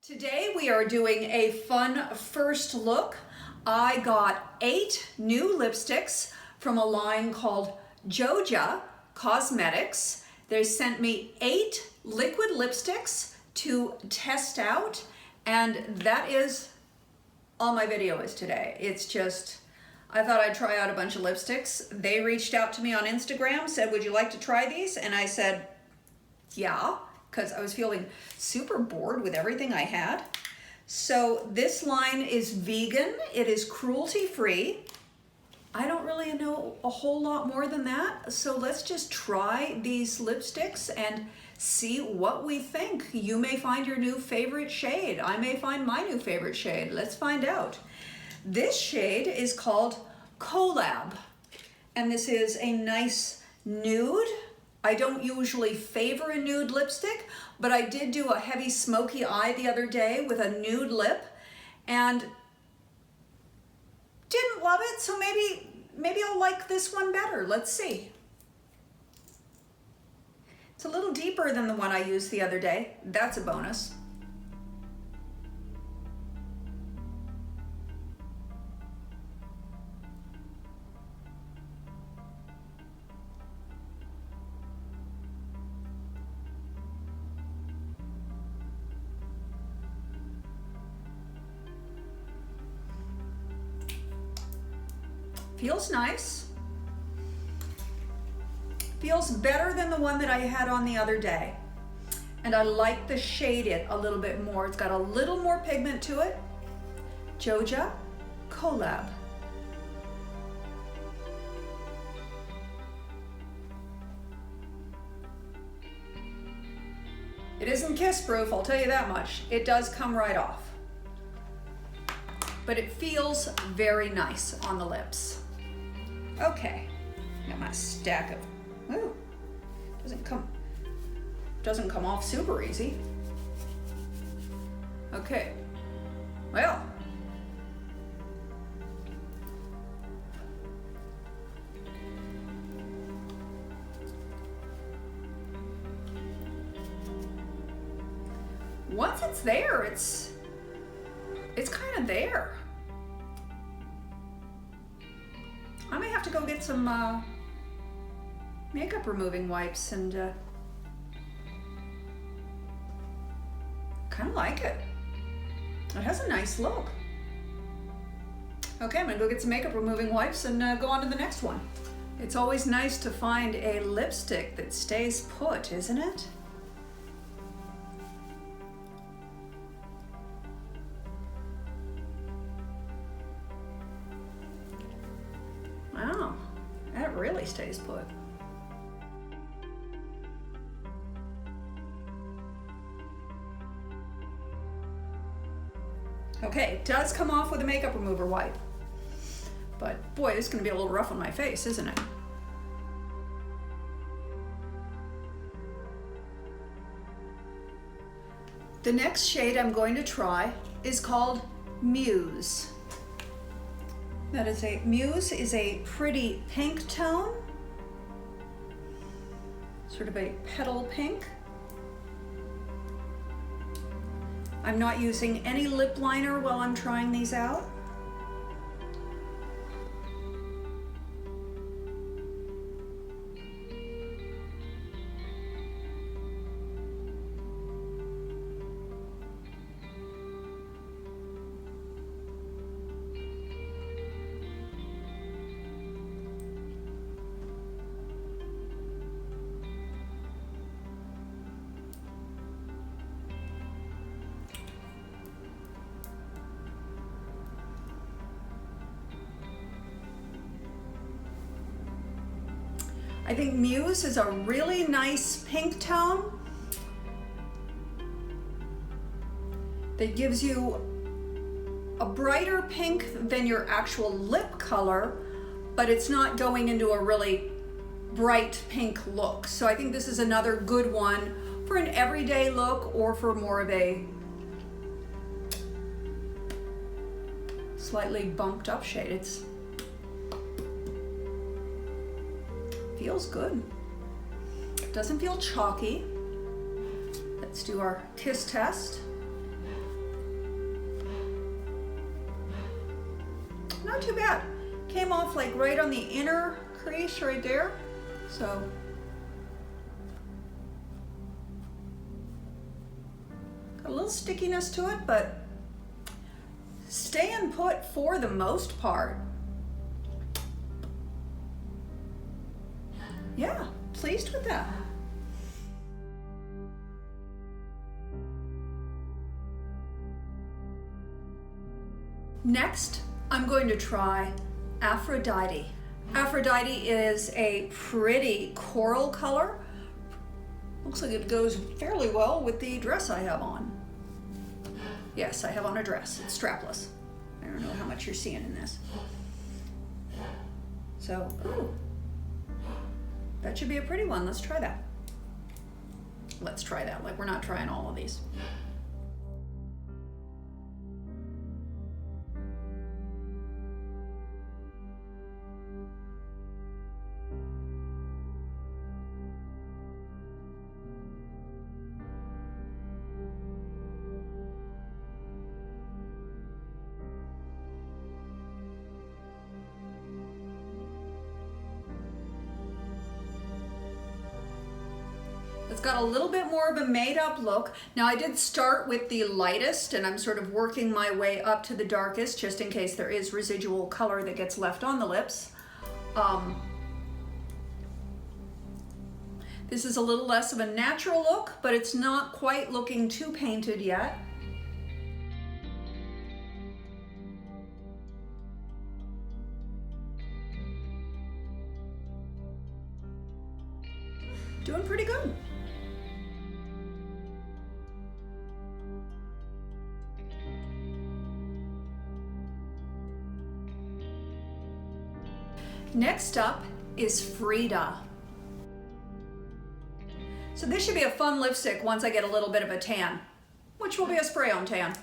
Today we are doing a fun first look. I got 8 new lipsticks from a line called Jogia Cosmetics. They sent me 8 liquid lipsticks to test out, and that is all my video is today. It's just, I thought I'd try out a bunch of lipsticks. They reached out to me on Instagram, said, would you like to try these? And I said, yeah, because I was feeling super bored with everything I had. So this line is vegan, it is cruelty-free. I don't really know a whole lot more than that, so let's just try these lipsticks and see what we think. You may find your new favorite shade. I may find my new favorite shade. Let's find out. This shade is called Collab, and this is a nice nude. I don't usually favor a nude lipstick, but I did do a heavy smoky eye the other day with a nude lip and didn't love it, so maybe I'll like this one better. Let's see. It's a little deeper than the one I used the other day. That's a bonus. Feels nice. Feels better than the one that I had on the other day. And I like the shade it a little bit more. It's got a little more pigment to it. Jogia Collab. It isn't kiss proof, I'll tell you that much. It does come right off. But it feels very nice on the lips. Okay, got my stack of, ooh, doesn't come off super easy. Okay, well, once it's there, it's kind of there. I may have to go get some makeup removing wipes and kind of like it. It has a nice look. Okay, I'm gonna go get some makeup removing wipes and go on to the next one. It's always nice to find a lipstick that stays put, isn't it? Wow, that really stays put. Okay, it does come off with a makeup remover wipe. But boy, this is gonna be a little rough on my face, isn't it? The next shade I'm going to try is called Muse. Muse is a pretty pink tone, sort of a petal pink. I'm not using any lip liner while I'm trying these out. I think Muse is a really nice pink tone that gives you a brighter pink than your actual lip color, but it's not going into a really bright pink look. So I think this is another good one for an everyday look or for more of a slightly bumped up shade. It's feels good. Doesn't feel chalky. Let's do our kiss test. not too bad. Came off like right on the inner crease right there. So got a little stickiness to it, but staying put for the most part. Yeah, pleased with that. Next, I'm going to try Aphrodite. Aphrodite is a pretty coral color. Looks like it goes fairly well with the dress I have on. Yes, I have on a dress. It's strapless. I don't know how much you're seeing in this. So, ooh, that should be a pretty one. Let's try that. Let's try that, like we're not trying all of these. It's got a little bit more of a made-up look. Now I did start with the lightest and I'm sort of working my way up to the darkest just in case there is residual color that gets left on the lips. This is a little less of a natural look, but it's not quite looking too painted yet. Doing pretty good. Next up is Frida. So this should be a fun lipstick once I get a little bit of a tan, which will be a spray-on tan.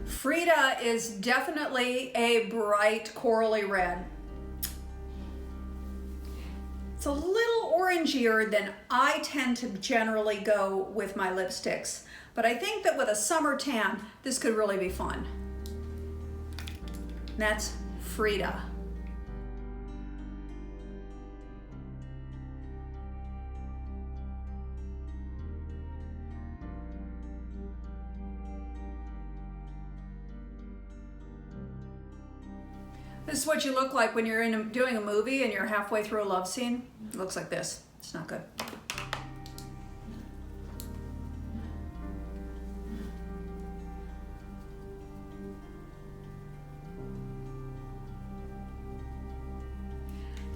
Frida is definitely a bright corally red. It's a little orangier than I tend to generally go with my lipsticks, but I think that with a summer tan, this could really be fun. That's Frida. This is what you look like when you're doing a movie and you're halfway through a love scene. It looks like this. It's not good.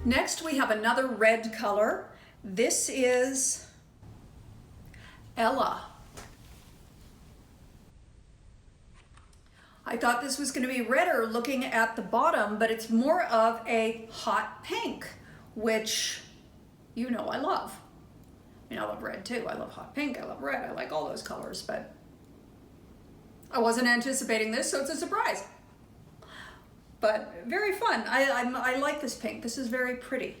Next, we have another red color. This is Ella. I thought this was going to be redder looking at the bottom, but it's more of a hot pink, which you know I love. I mean, I love red too. I love hot pink. I love red. I like all those colors, but I wasn't anticipating this, so it's a surprise. But very fun. I like this pink. This is very pretty.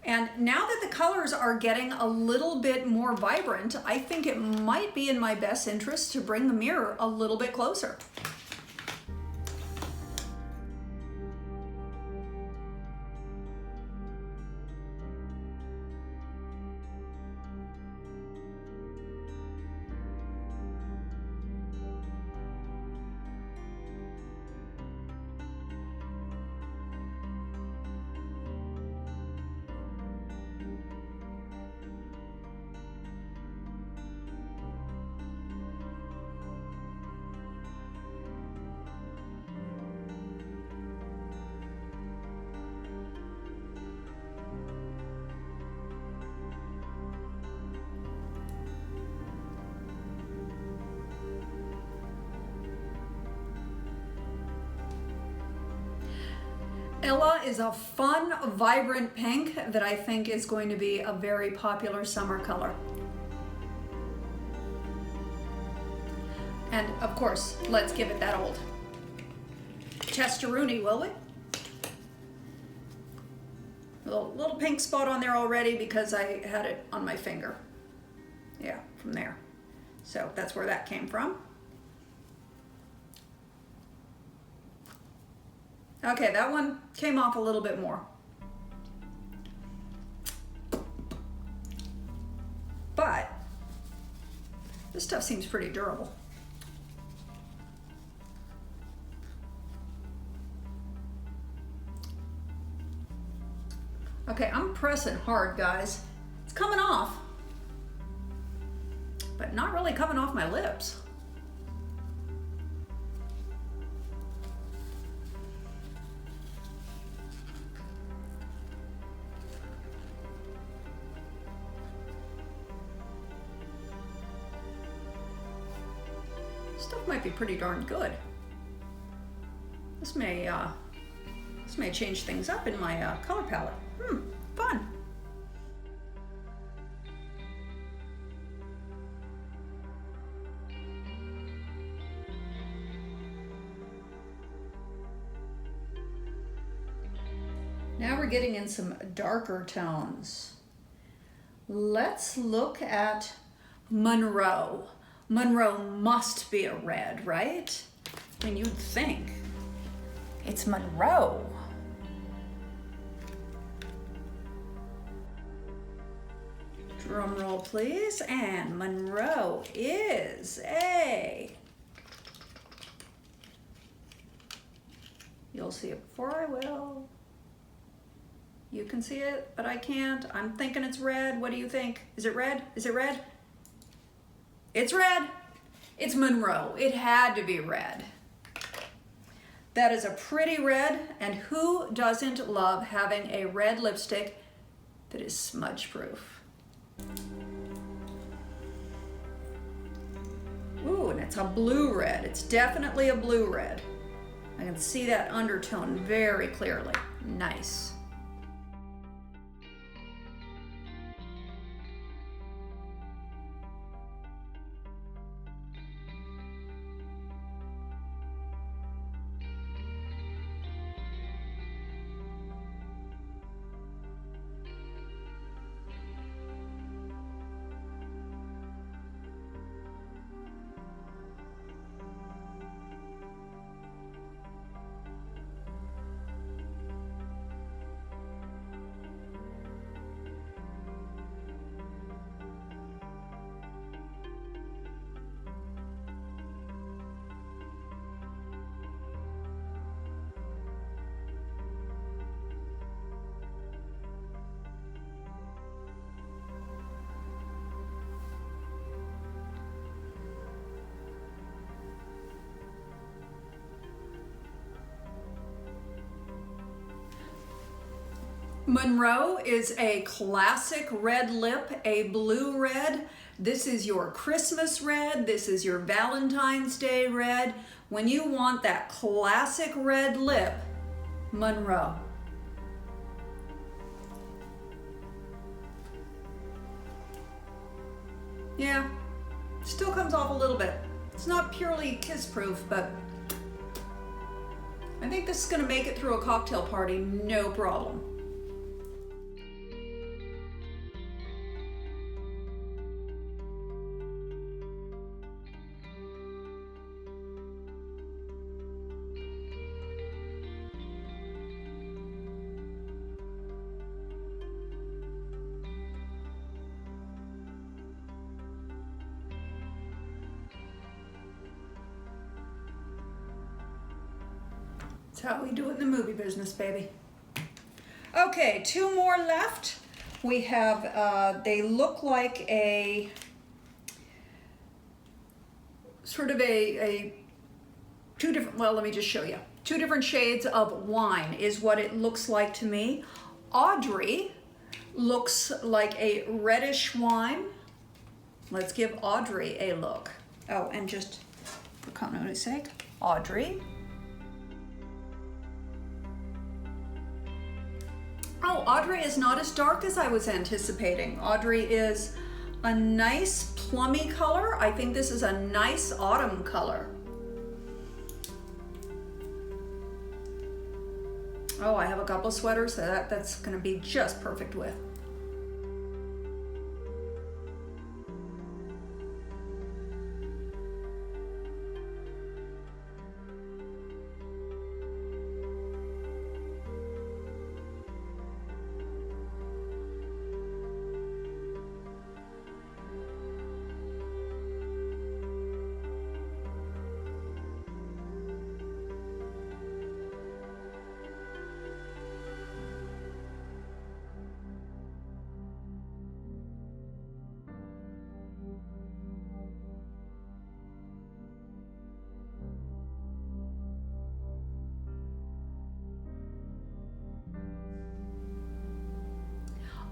And now that the colors are getting a little bit more vibrant, I think it might be in my best interest to bring the mirror a little bit closer. Vanilla is a fun, vibrant pink that I think is going to be a very popular summer color. And of course, let's give it that old testaroonie, will we? Little pink spot on there already because I had it on my finger. Yeah, from there. So that's where that came from. Okay, that one came off a little bit more. But this stuff seems pretty durable. Okay, I'm pressing hard, guys. It's coming off, but not really coming off my lips. Stuff might be pretty darn good. This may change things up in my color palette. Fun. Now we're getting in some darker tones. Let's look at Monroe. Monroe must be a red, right? I mean, you'd think. It's Monroe. Drum roll, please. And Monroe is a... You'll see it before I will. You can see it, but I can't. I'm thinking it's red. What do you think? Is it red? Is it red? It's red. It's Monroe. It had to be red. That is a pretty red, and who doesn't love having a red lipstick that is smudge-proof? Ooh, and it's a blue red. It's definitely a blue red. I can see that undertone very clearly. Nice. Monroe is a classic red lip, a blue red. This is your Christmas red. This is your Valentine's Day red. When you want that classic red lip, Monroe. Yeah, still comes off a little bit. It's not purely kiss-proof, but I think this is gonna make it through a cocktail party, no problem. That's how we do it in the movie business, baby. Okay, two more left. We have, they look like a, sort of two different, well, let me just show you. Two different shades of wine is what it looks like to me. Audrey looks like a reddish wine. Let's give Audrey a look. Oh, and just for continuity's sake, Audrey. Audrey is not as dark as I was anticipating. Audrey is a nice plummy color. I think this is a nice autumn color. Oh, I have a couple sweaters that's gonna be just perfect with.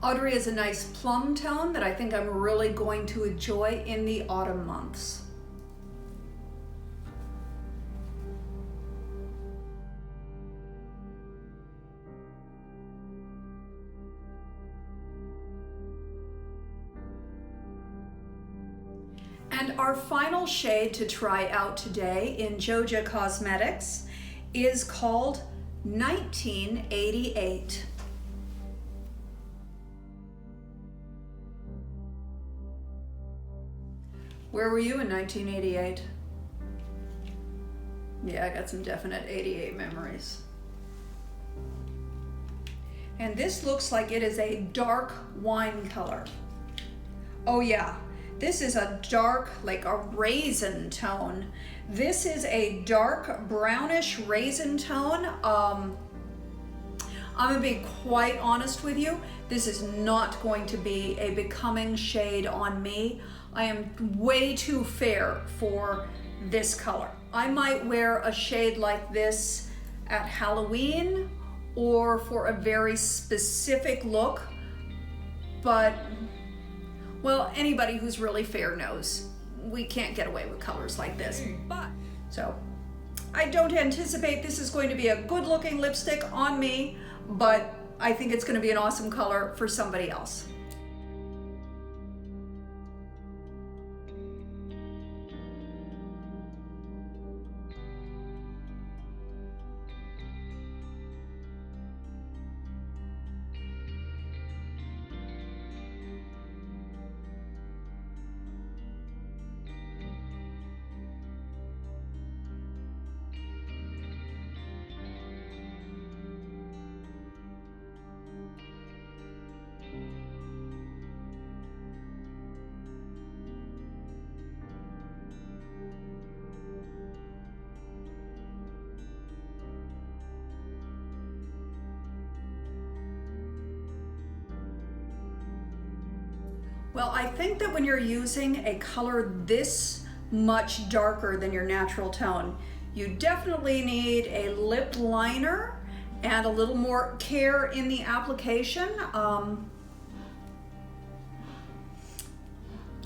Audrey is a nice plum tone that I think I'm really going to enjoy in the autumn months. And our final shade to try out today in Jogia Cosmetics is called 1988. Where were you in 1988? Yeah, I got some definite 88 memories. And this looks like it is a dark wine color. Oh yeah, this is a dark, like a raisin tone. This is a dark brownish raisin tone. I'm gonna be quite honest with you. This is not going to be a becoming shade on me. I am way too fair for this color. I might wear a shade like this at Halloween or for a very specific look, but, well, anybody who's really fair knows we can't get away with colors like this. But so I don't anticipate this is going to be a good looking lipstick on me, but I think it's going to be an awesome color for somebody else. Well, I think that when you're using a color this much darker than your natural tone, you definitely need a lip liner and a little more care in the application.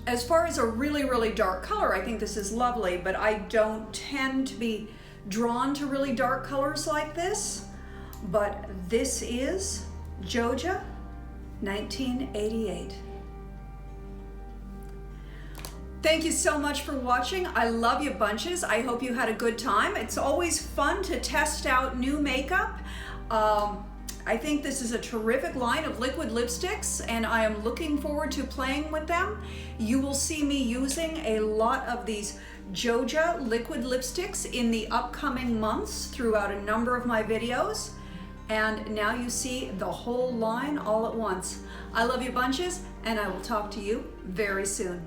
As far as a really, really dark color, I think this is lovely, but I don't tend to be drawn to really dark colors like this. But this is Jogia 1988. Thank you so much for watching. I love you bunches. I hope you had a good time. It's always fun to test out new makeup. I think this is a terrific line of liquid lipsticks and I am looking forward to playing with them. You will see me using a lot of these Jogia liquid lipsticks in the upcoming months throughout a number of my videos. And now you see the whole line all at once. I love you bunches and I will talk to you very soon.